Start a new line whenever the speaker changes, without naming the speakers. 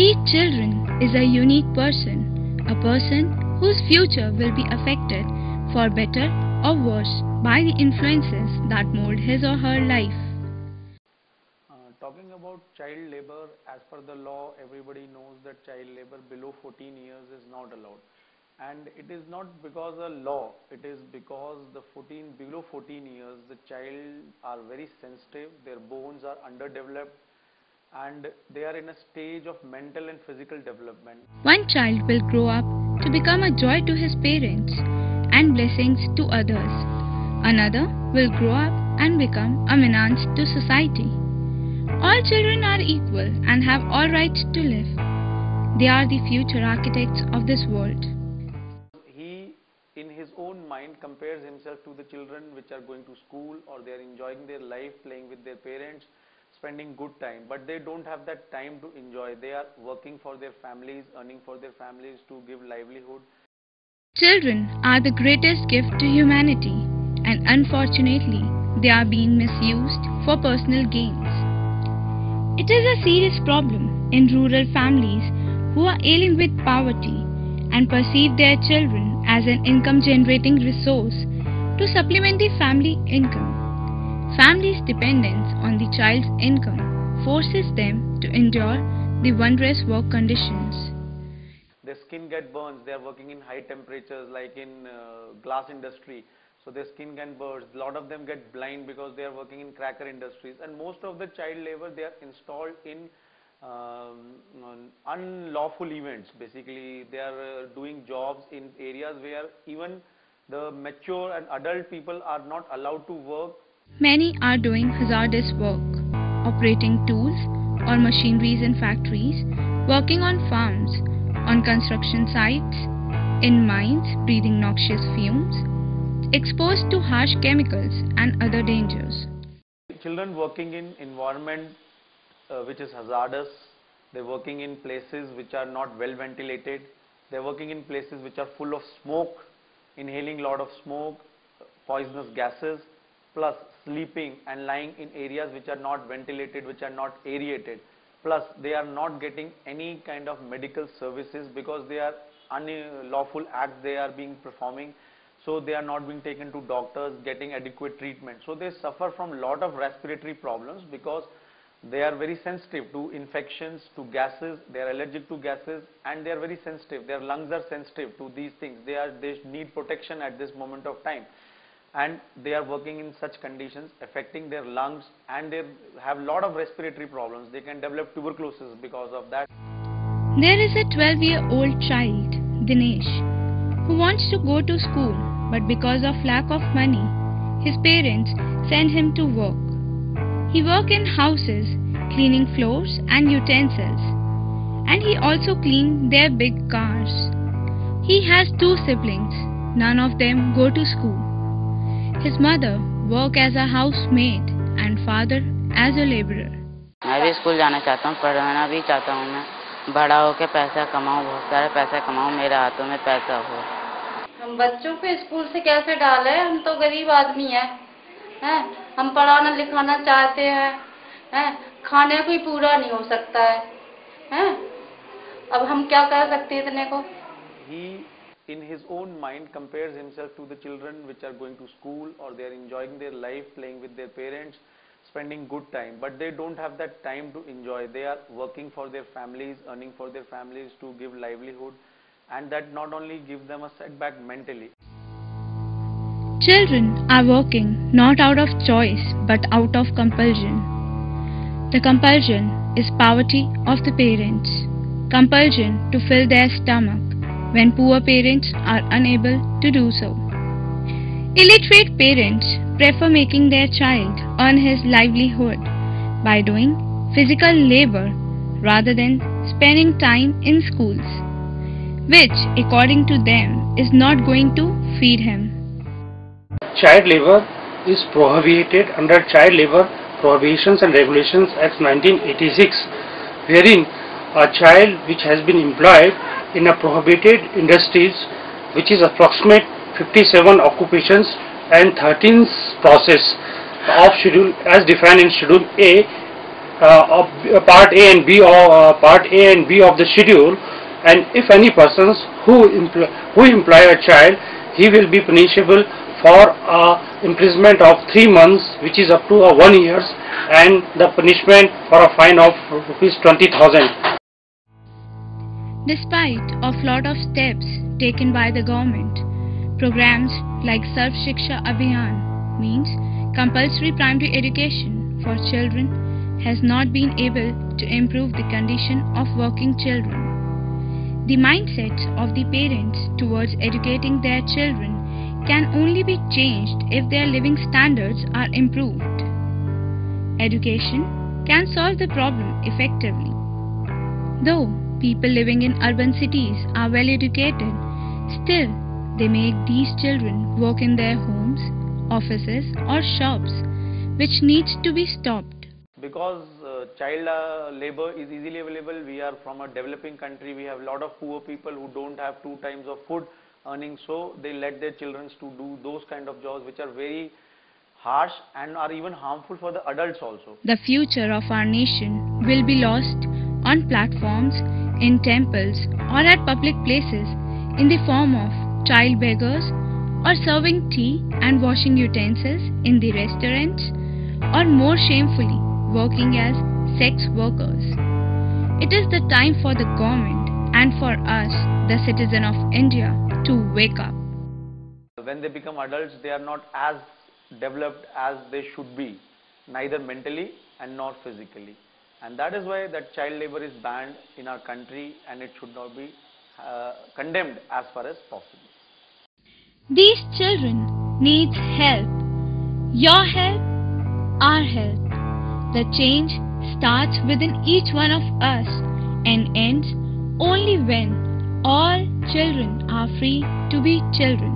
Each child is a unique person, a person whose future will be affected for better or worse by the influences that mold his or her life.
Talking about child labor, as per the law, everybody knows that child labor below 14 years is not allowed. And it is not because of law, it is because below 14 years, the child are very sensitive, their bones are underdeveloped, and they are in a stage of mental and physical development.
One child will grow up to become a joy to his parents and blessings to others. Another will grow up and become a menace to society. All children are equal and have all rights to live. They are the future architects of this world.
He, in his own mind, compares himself to the children which are going to school, or they are enjoying their life, playing with their parents, spending good time, but they don't have that time to enjoy. They are working for their families, earning for their families to give livelihood.
Children are the greatest gift to humanity, and unfortunately, they are being misused for personal gains. It is a serious problem in rural families who are ailing with poverty and perceive their children as an income-generating resource to supplement the family income. Families' dependence on the child's income forces them to endure the wondrous work conditions.
Their skin gets burns. They are working in high temperatures, like in glass industry. So their skin can burn. A lot of them get blind because they are working in cracker industries. And most of the child labor, they are installed in unlawful events. Basically, they are doing jobs in areas where even the mature and adult people are not allowed to work.
Many are doing hazardous work, operating tools or machineries in factories, working on farms, on construction sites, in mines breathing noxious fumes, exposed to harsh chemicals and other dangers.
Children working in environment which is hazardous, they're working in places which are not well ventilated, they're working in places which are full of smoke, inhaling a lot of smoke, poisonous gases, plus sleeping and lying in areas which are not ventilated, which are not aerated. Plus they are not getting any kind of medical services because they are unlawful acts they are being performing. So they are not being taken to doctors, getting adequate treatment. So they suffer from a lot of respiratory problems because they are very sensitive to infections, to gases, they are allergic to gases, and they are very sensitive. Their lungs are sensitive to these things. They need protection at this moment of time. And they are working in such conditions affecting their lungs, and they have a lot of respiratory problems. They can develop tuberculosis because of that.
There is a 12-year-old child, Dinesh, who wants to go to school, but because of lack of money, his parents send him to work. He works in houses, cleaning floors and utensils, and he also cleans their big cars. He has 2 siblings, none of them go to school. His mother works as a housemaid and father as a laborer.
मैं भी school जाना चाहता हूँ, पढ़ना भी चाहता हूँ। मैं बड़ा होकर पैसा कमाऊँ, बहुत सारा पैसा कमाऊँ, मेरे हाथों में पैसा हो।
हम बच्चों को स्कूल से कैसे डालें? हम तो गरीब आदमी हैं, हम पढ़ाना लिखाना चाहते हैं, खाने को ही पूरा नहीं हो सकता है, अब हम क्या कर सकते हैं इतने को?
He, in his own mind, compares himself to the children which are going to school, or they are enjoying their life, playing with their parents, spending good time, but they don't have that time to enjoy. They are working for their families, earning for their families to give livelihood, and that not only gives them a setback mentally.
Children are working not out of choice but out of compulsion. The compulsion is poverty of the parents, compulsion to fill their stomach when poor parents are unable to do so. Illiterate parents prefer making their child earn his livelihood by doing physical labor rather than spending time in schools, which according to them is not going to feed him.
Child labor is prohibited under Child Labor Prohibitions and Regulations Act 1986, wherein a child which has been employed in a prohibited industries, which is approximate 57 occupations and 13 process of schedule as defined in Schedule A, of part A and B of the schedule, and if any persons who employ a child, he will be punishable for imprisonment of 3 months, which is up to 1 year, and the punishment for a fine of ₹20,000.
Despite of lot of steps taken by the government, programs like Sarv Shiksha Abhiyan means compulsory primary education for children has not been able to improve the condition of working children. The mindsets of the parents towards educating their children can only be changed if their living standards are improved. Education can solve the problem effectively. Though people living in urban cities are well educated, still they make these children work in their homes, offices or shops, which needs to be stopped.
Because child labor is easily available. We are from a developing country. We have a lot of poor people who don't have 2 times of food earning, so they let their children to do those kind of jobs which are very harsh and are even harmful for the adults also.
The future of our nation will be lost on platforms, in temples or at public places in the form of child beggars, or serving tea and washing utensils in the restaurants, or more shamefully working as sex workers. It is the time for the government and for us, the citizen of India, to wake up.
When they become adults, they are not as developed as they should be, neither mentally and nor physically. And that is why that child labor is banned in our country, and it should not be condemned as far as possible.
These children need help. Your help, our help. The change starts within each one of us and ends only when all children are free to be children.